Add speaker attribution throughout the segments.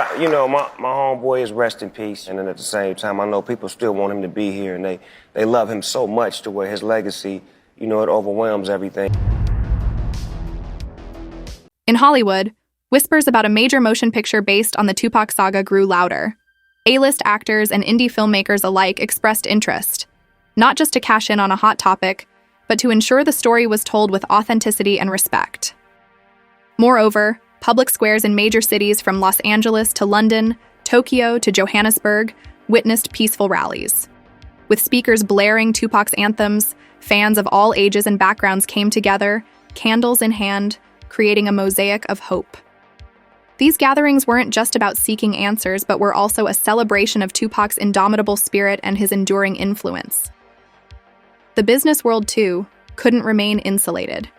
Speaker 1: But, you know, my homeboy is rest in peace. And then at the same time, I know people still want him to be here, and they love him so much to where his legacy, you know, it overwhelms everything.
Speaker 2: In Hollywood, whispers about a major motion picture based on the Tupac saga grew louder. A-list actors and indie filmmakers alike expressed interest, not just to cash in on a hot topic, but to ensure the story was told with authenticity and respect. Moreover, public squares in major cities from Los Angeles to London, Tokyo to Johannesburg witnessed peaceful rallies. With speakers blaring Tupac's anthems, fans of all ages and backgrounds came together, candles in hand, creating a mosaic of hope. These gatherings weren't just about seeking answers, but were also a celebration of Tupac's indomitable spirit and his enduring influence. The business world, too, couldn't remain insulated.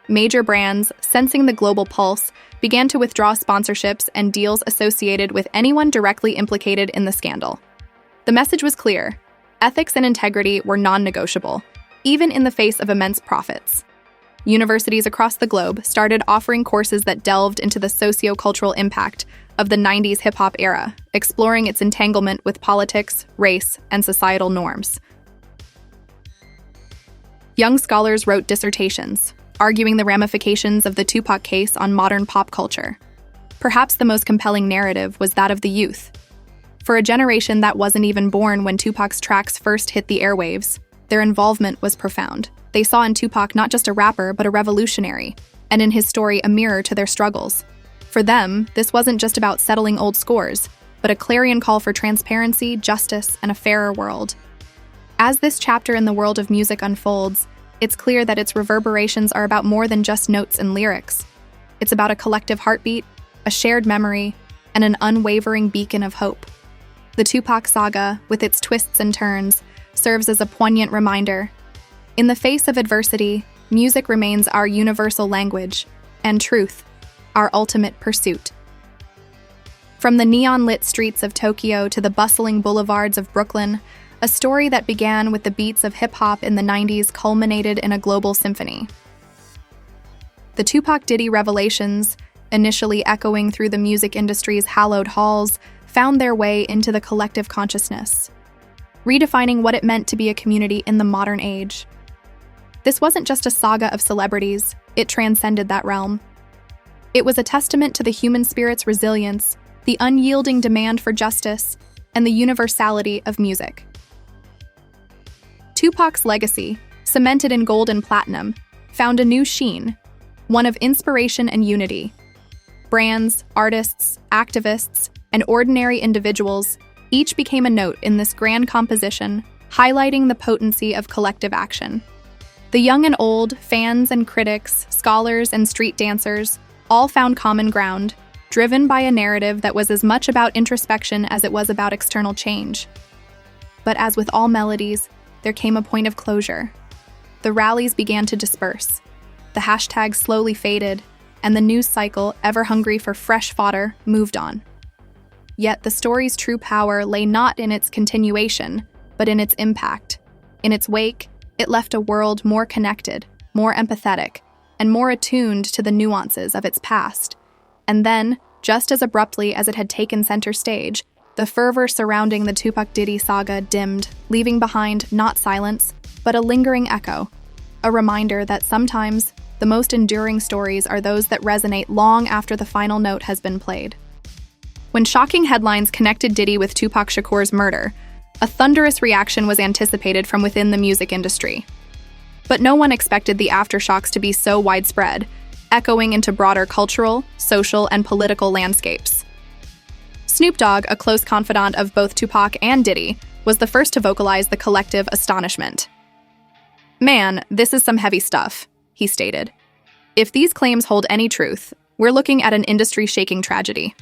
Speaker 2: Major brands, sensing the global pulse, began to withdraw sponsorships and deals associated with anyone directly implicated in the scandal. The message was clear: ethics and integrity were non-negotiable, even in the face of immense profits. Universities across the globe started offering courses that delved into the socio-cultural impact of the 90s hip-hop era, exploring its entanglement with politics, race, and societal norms. Young scholars wrote dissertations, arguing the ramifications of the Tupac case on modern pop culture. Perhaps the most compelling narrative was that of the youth. For a generation that wasn't even born when Tupac's tracks first hit the airwaves, their involvement was profound. They saw in Tupac not just a rapper, but a revolutionary, and in his story a mirror to their struggles. For them, this wasn't just about settling old scores, but a clarion call for transparency, justice, and a fairer world. As this chapter in the world of music unfolds, it's clear that its reverberations are about more than just notes and lyrics. It's about a collective heartbeat, a shared memory, and an unwavering beacon of hope. The Tupac saga, with its twists and turns, serves as a poignant reminder. In the face of adversity, music remains our universal language, and truth, our ultimate pursuit. From the neon-lit streets of Tokyo to the bustling boulevards of Brooklyn, a story that began with the beats of hip-hop in the 90s culminated in a global symphony. The Tupac Diddy revelations, initially echoing through the music industry's hallowed halls, found their way into the collective consciousness, redefining what it meant to be a community in the modern age. This wasn't just a saga of celebrities, it transcended that realm. It was a testament to the human spirit's resilience, the unyielding demand for justice, and the universality of music. Tupac's legacy, cemented in gold and platinum, found a new sheen, one of inspiration and unity. Brands, artists, activists, and ordinary individuals each became a note in this grand composition, highlighting the potency of collective action. The young and old, fans and critics, scholars and street dancers, all found common ground, driven by a narrative that was as much about introspection as it was about external change. But as with all melodies, there came a point of closure. The rallies began to disperse. The hashtags slowly faded, and the news cycle, ever hungry for fresh fodder, moved on. Yet the story's true power lay not in its continuation, but in its impact. In its wake, it left a world more connected, more empathetic, and more attuned to the nuances of its past. And then, just as abruptly as it had taken center stage, the fervor surrounding the Tupac Diddy saga dimmed, leaving behind not silence, but a lingering echo, a reminder that sometimes the most enduring stories are those that resonate long after the final note has been played. When shocking headlines connected Diddy with Tupac Shakur's murder, a thunderous reaction was anticipated from within the music industry. But no one expected the aftershocks to be so widespread, echoing into broader cultural, social, and political landscapes. Snoop Dogg, a close confidant of both Tupac and Diddy, was the first to vocalize the collective astonishment. "Man, this is some heavy stuff," he stated. "If these claims hold any truth, we're looking at an industry-shaking tragedy.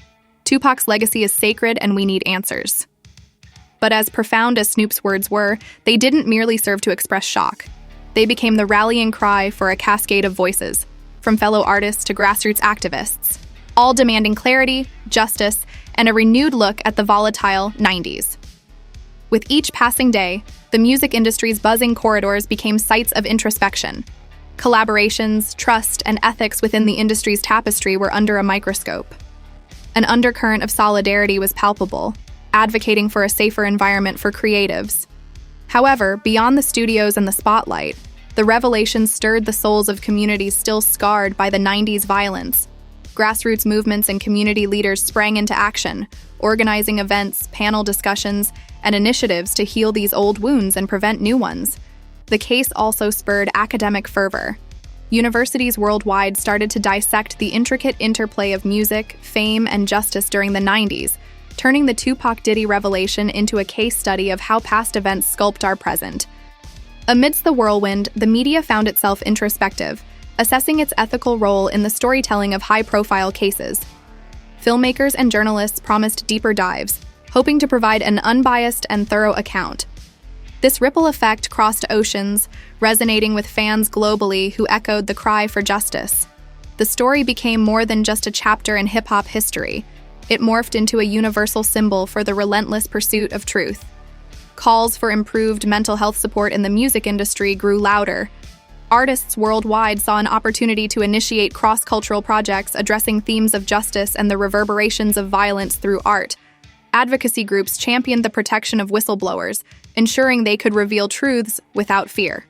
Speaker 2: Tupac's legacy is sacred and we need answers." But as profound as Snoop's words were, they didn't merely serve to express shock. They became the rallying cry for a cascade of voices, from fellow artists to grassroots activists, all demanding clarity, justice, and a renewed look at the volatile 90s. With each passing day, the music industry's buzzing corridors became sites of introspection. Collaborations, trust, and ethics within the industry's tapestry were under a microscope. An undercurrent of solidarity was palpable, advocating for a safer environment for creatives. However, beyond the studios and the spotlight, the revelations stirred the souls of communities still scarred by the 90s violence. Grassroots movements and community leaders sprang into action, organizing events, panel discussions, and initiatives to heal these old wounds and prevent new ones. The case also spurred academic fervor. Universities worldwide started to dissect the intricate interplay of music, fame, and justice during the 90s, turning the Tupac Diddy revelation into a case study of how past events sculpt our present. Amidst the whirlwind, the media found itself introspective, assessing its ethical role in the storytelling of high-profile cases. Filmmakers and journalists promised deeper dives, hoping to provide an unbiased and thorough account. This ripple effect crossed oceans, resonating with fans globally who echoed the cry for justice. The story became more than just a chapter in hip-hop history. It morphed into a universal symbol for the relentless pursuit of truth. Calls for improved mental health support in the music industry grew louder. Artists worldwide saw an opportunity to initiate cross-cultural projects addressing themes of justice and the reverberations of violence through art. Advocacy groups championed the protection of whistleblowers, ensuring they could reveal truths without fear.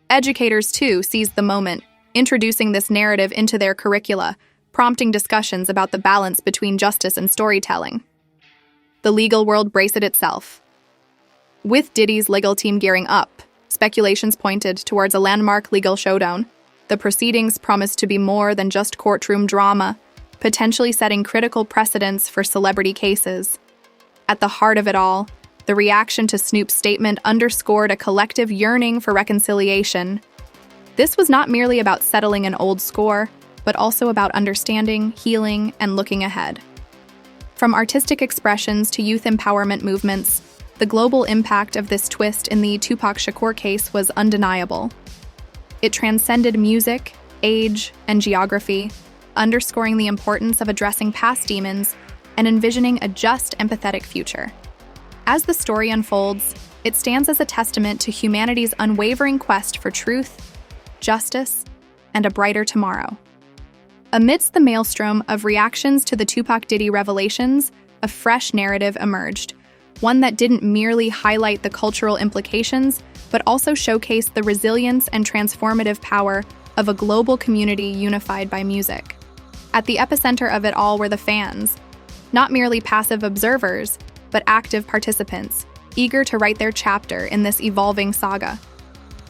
Speaker 2: Educators, too, seized the moment, introducing this narrative into their curricula, prompting discussions about the balance between justice and storytelling. The legal world braced itself. With Diddy's legal team gearing up, speculations pointed towards a landmark legal showdown. The proceedings promised to be more than just courtroom drama, potentially setting critical precedents for celebrity cases. At the heart of it all, the reaction to Snoop's statement underscored a collective yearning for reconciliation. This was not merely about settling an old score, but also about understanding, healing, and looking ahead. From artistic expressions to youth empowerment movements, the global impact of this twist in the Tupac Shakur case was undeniable. It transcended music, age, and geography, underscoring the importance of addressing past demons and envisioning a just, empathetic future. As the story unfolds, it stands as a testament to humanity's unwavering quest for truth, justice, and a brighter tomorrow. Amidst the maelstrom of reactions to the Tupac Diddy revelations, a fresh narrative emerged, one that didn't merely highlight the cultural implications, but also showcased the resilience and transformative power of a global community unified by music. At the epicenter of it all were the fans, not merely passive observers, but active participants, eager to write their chapter in this evolving saga.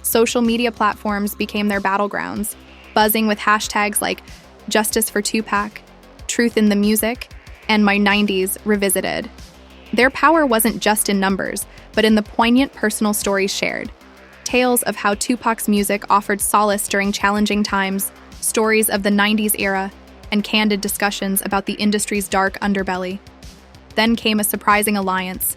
Speaker 2: Social media platforms became their battlegrounds, buzzing with hashtags like Justice for Tupac, Truth in the Music, and My 90s Revisited. Their power wasn't just in numbers, but in the poignant personal stories shared. Tales of how Tupac's music offered solace during challenging times, stories of the 90s era, and candid discussions about the industry's dark underbelly. Then came a surprising alliance.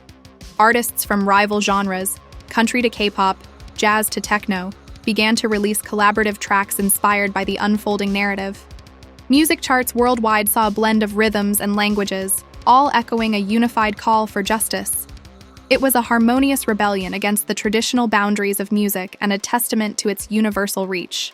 Speaker 2: Artists from rival genres, country to K-pop, jazz to techno, began to release collaborative tracks inspired by the unfolding narrative. Music charts worldwide saw a blend of rhythms and languages, all echoing a unified call for justice. It was a harmonious rebellion against the traditional boundaries of music and a testament to its universal reach.